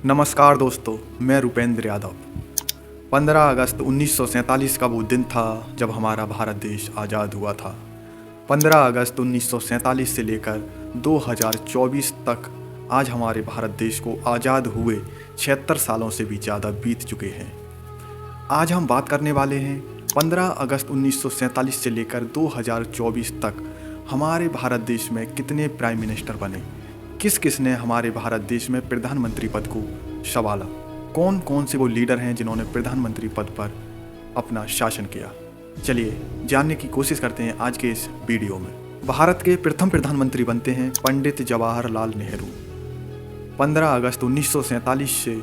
नमस्कार दोस्तों, मैं रूपेंद्र यादव। 15 अगस्त 1947 का वो दिन था जब हमारा भारत देश आज़ाद हुआ था। 15 अगस्त 1947 से लेकर 2024 तक आज हमारे भारत देश को आज़ाद हुए 76 सालों से भी ज़्यादा बीत चुके हैं। आज हम बात करने वाले हैं 15 अगस्त 1947 से लेकर 2024 तक हमारे भारत देश में कितने प्राइम मिनिस्टर बने, किस किस ने हमारे भारत देश में प्रधानमंत्री पद को संभाला, कौन कौन से वो लीडर हैं जिन्होंने प्रधानमंत्री पद पर अपना शासन किया। चलिए जानने की कोशिश करते हैं आज के इस वीडियो में। भारत के प्रथम प्रधानमंत्री बनते हैं पंडित जवाहरलाल नेहरू। 15 अगस्त 1947 से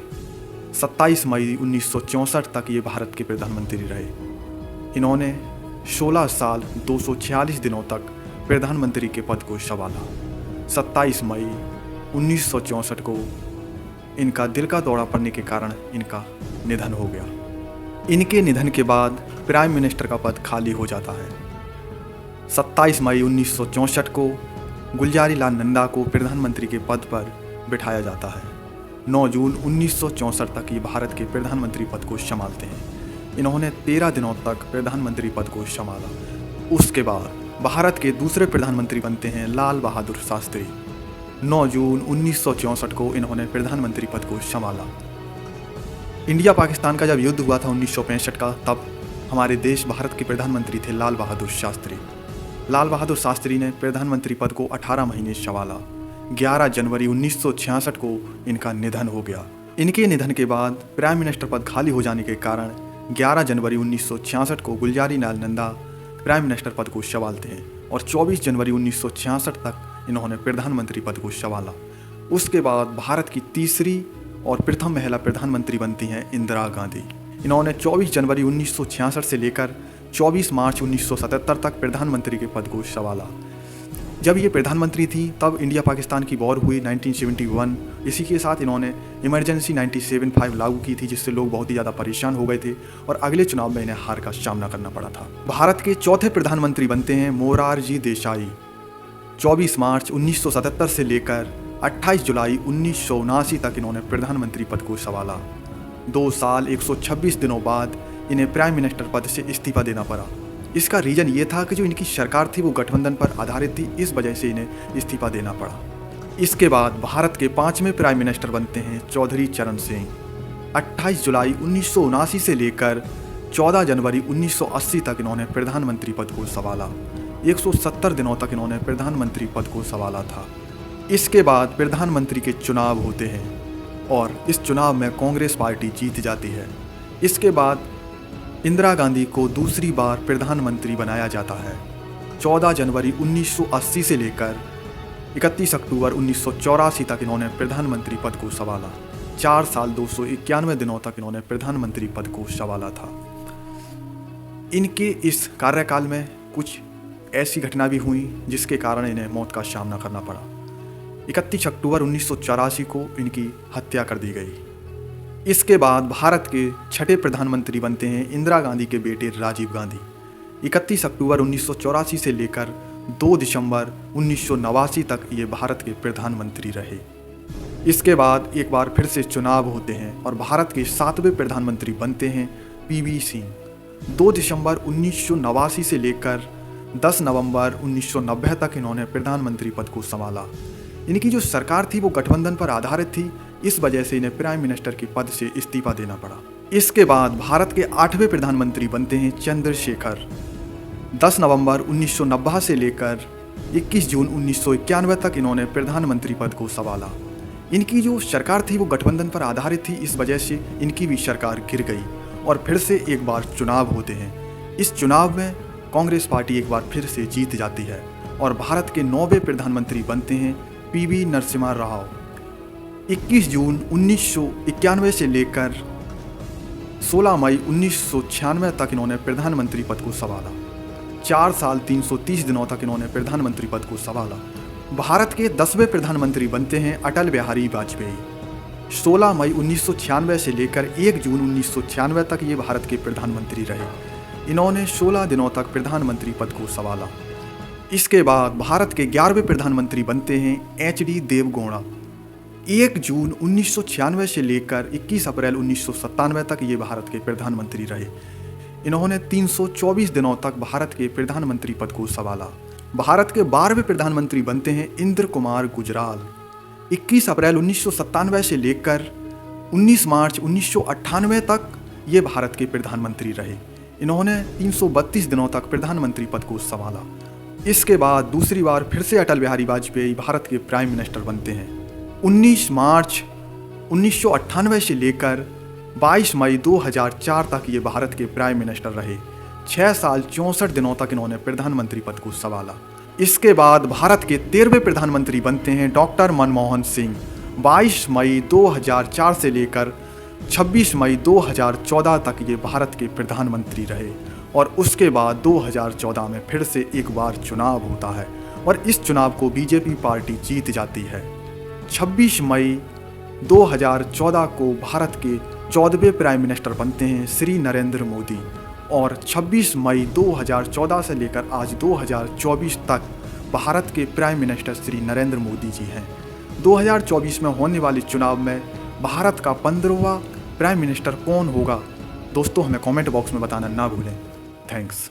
27 मई 1964 तक ये भारत के प्रधानमंत्री रहे। इन्होंने 16 साल 246 दिनों तक प्रधानमंत्री के पद को संभाला। 27 मई 1964 को इनका दिल का दौरा पड़ने के कारण इनका निधन हो गया। इनके निधन के बाद प्राइम मिनिस्टर का पद खाली हो जाता है। 27 मई 1964 को गुलजारी लाल नंदा को प्रधानमंत्री के पद पर बिठाया जाता है। 9 जून 1964 तक ये भारत के प्रधानमंत्री पद को संभालते हैं। इन्होंने 13 दिनों तक प्रधानमंत्री पद को संभाला। उसके बाद भारत के दूसरे प्रधानमंत्री बनते हैं लाल बहादुर शास्त्री। 9 जून 1964 को इन्होंने प्रधानमंत्री पद को संभाला। इंडिया पाकिस्तान का जब युद्ध हुआ था 1965 का, तब हमारे देश भारत के प्रधानमंत्री थे लाल बहादुर शास्त्री। लाल बहादुर शास्त्री ने प्रधानमंत्री पद को 18 महीने संभाला। 11 जनवरी 1966 को इनका निधन हो गया। इनके निधन के बाद प्राइम मिनिस्टर पद खाली हो जाने के कारण 11 जनवरी 1966 को गुलजारी लाल नंदा प्राइम मिनिस्टर पद को संभालते हैं और 24 जनवरी 1966 तक इन्होंने प्रधानमंत्री पद को संभाला। उसके बाद भारत की तीसरी और प्रथम महिला प्रधानमंत्री बनती हैं इंदिरा गांधी। इन्होंने 24 जनवरी 1966 से लेकर 24 मार्च 1977 तक प्रधानमंत्री के पद को संभाला। जब ये प्रधानमंत्री थी तब इंडिया पाकिस्तान की वॉर हुई 1971। इसी के साथ इन्होंने इमरजेंसी 1975 लागू की थी, जिससे लोग बहुत ही ज़्यादा परेशान हो गए थे और अगले चुनाव में इन्हें हार का सामना करना पड़ा था। भारत के चौथे प्रधानमंत्री बनते हैं मोरारजी देसाई। 24 मार्च 1977 से लेकर 28 जुलाई 1979 तक इन्होंने प्रधानमंत्री पद को संभाला। 2 साल 126 दिनों बाद इन्हें प्राइम मिनिस्टर पद से इस्तीफा देना पड़ा। इसका रीज़न ये था कि जो इनकी सरकार थी वो गठबंधन पर आधारित थी, इस वजह से इन्हें इस्तीफा देना पड़ा। इसके बाद भारत के 5वें प्राइम मिनिस्टर बनते हैं चौधरी चरण सिंह। 28 जुलाई 1979 से लेकर 14 जनवरी 1980 तक इन्होंने प्रधानमंत्री पद को संभाला। 170 दिनों तक इन्होंने प्रधानमंत्री पद को संभाला था। इसके बाद प्रधानमंत्री के चुनाव होते हैं और इस चुनाव में कांग्रेस पार्टी जीत जाती है। इसके बाद इंदिरा गांधी को दूसरी बार प्रधानमंत्री बनाया जाता है। 14 जनवरी 1980 से लेकर 31 अक्टूबर 1984 तक इन्होंने प्रधानमंत्री पद को संभाला। 4 साल 291 दिनों तक इन्होंने प्रधानमंत्री पद को संभाला था। इनके इस कार्यकाल में कुछ ऐसी घटना भी हुई जिसके कारण इन्हें मौत का सामना करना पड़ा। 31 अक्टूबर 1984 को इनकी हत्या कर दी गई। इसके बाद भारत के छठे प्रधानमंत्री बनते हैं इंदिरा गांधी के बेटे राजीव गांधी। 31 अक्टूबर 1984 से लेकर 2 दिसंबर 1989 तक ये भारत के प्रधानमंत्री रहे। इसके बाद एक बार फिर से चुनाव होते हैं और भारत के 7वें प्रधानमंत्री बनते हैं पीवी सिंह। 2 दिसंबर 1989 से लेकर 10 नवंबर 1990 तक इन्होंने प्रधानमंत्री पद को संभाला। इनकी जो सरकार थी वो गठबंधन पर आधारित थी, इस वजह से इन्हें प्राइम मिनिस्टर के पद से इस्तीफा देना पड़ा। इसके बाद भारत के 8वें प्रधानमंत्री बनते हैं चंद्रशेखर। 10 नवंबर 1990 से लेकर 21 जून 1991 तक इन्होंने प्रधानमंत्री पद को संभाला। इनकी जो सरकार थी वो गठबंधन पर आधारित थी, इस वजह से इनकी भी सरकार गिर गई और फिर से एक बार चुनाव होते हैं। इस चुनाव में कांग्रेस पार्टी एक बार फिर से जीत जाती है और भारत के 9वें प्रधानमंत्री बनते हैं पीवी नरसिम्हा राव। 21 जून 1991 से लेकर 16 मई 1996 तक इन्होंने प्रधानमंत्री पद को संभाला। 4 साल 330 दिनों तक इन्होंने प्रधानमंत्री पद को संभाला। भारत के 10वें प्रधानमंत्री बनते हैं अटल बिहारी वाजपेयी। 16 मई 1996 से लेकर 1 जून 1996 तक ये भारत के प्रधानमंत्री रहे। इन्होंने 16 दिनों तक प्रधानमंत्री पद को संभाला। इसके बाद भारत के 11वें प्रधानमंत्री बनते हैं एच डी देवगौड़ा। 1 जून 1996 से लेकर 21 अप्रैल 1997 तक ये भारत के प्रधानमंत्री रहे। इन्होंने 324 दिनों तक भारत के प्रधानमंत्री पद को संभाला। भारत के 12वें प्रधानमंत्री बनते हैं इंद्र कुमार गुजराल। 21 अप्रैल 1997 से लेकर 19 मार्च 1998 तक ये भारत के प्रधानमंत्री रहे। इन्होंने 332 दिनों तक प्रधानमंत्री पद को संभाला। इसके बाद दूसरी बार फिर से अटल बिहारी वाजपेयी भारत के प्राइम मिनिस्टर बनते हैं। 19 मार्च 1998 से लेकर 22 मई 2004 तक ये भारत के प्राइम मिनिस्टर रहे। 6 साल 64 दिनों तक इन्होंने प्रधानमंत्री पद को संभाला। इसके बाद भारत के 13वें प्रधानमंत्री बनते हैं डॉक्टर मनमोहन सिंह। 22 मई 2004 से लेकर 26 मई 2014 तक ये भारत के प्रधानमंत्री रहे और उसके बाद 2014 में फिर से एक बार चुनाव होता है और इस चुनाव को बीजेपी पार्टी जीत जाती है। 26 मई 2014 को भारत के 14वें प्राइम मिनिस्टर बनते हैं श्री नरेंद्र मोदी और 26 मई 2014 से लेकर आज 2024 तक भारत के प्राइम मिनिस्टर श्री नरेंद्र मोदी जी हैं। 2024 में होने वाले चुनाव में भारत का 15वां प्राइम मिनिस्टर कौन होगा, दोस्तों हमें कमेंट बॉक्स में बताना ना भूलें। थैंक्स।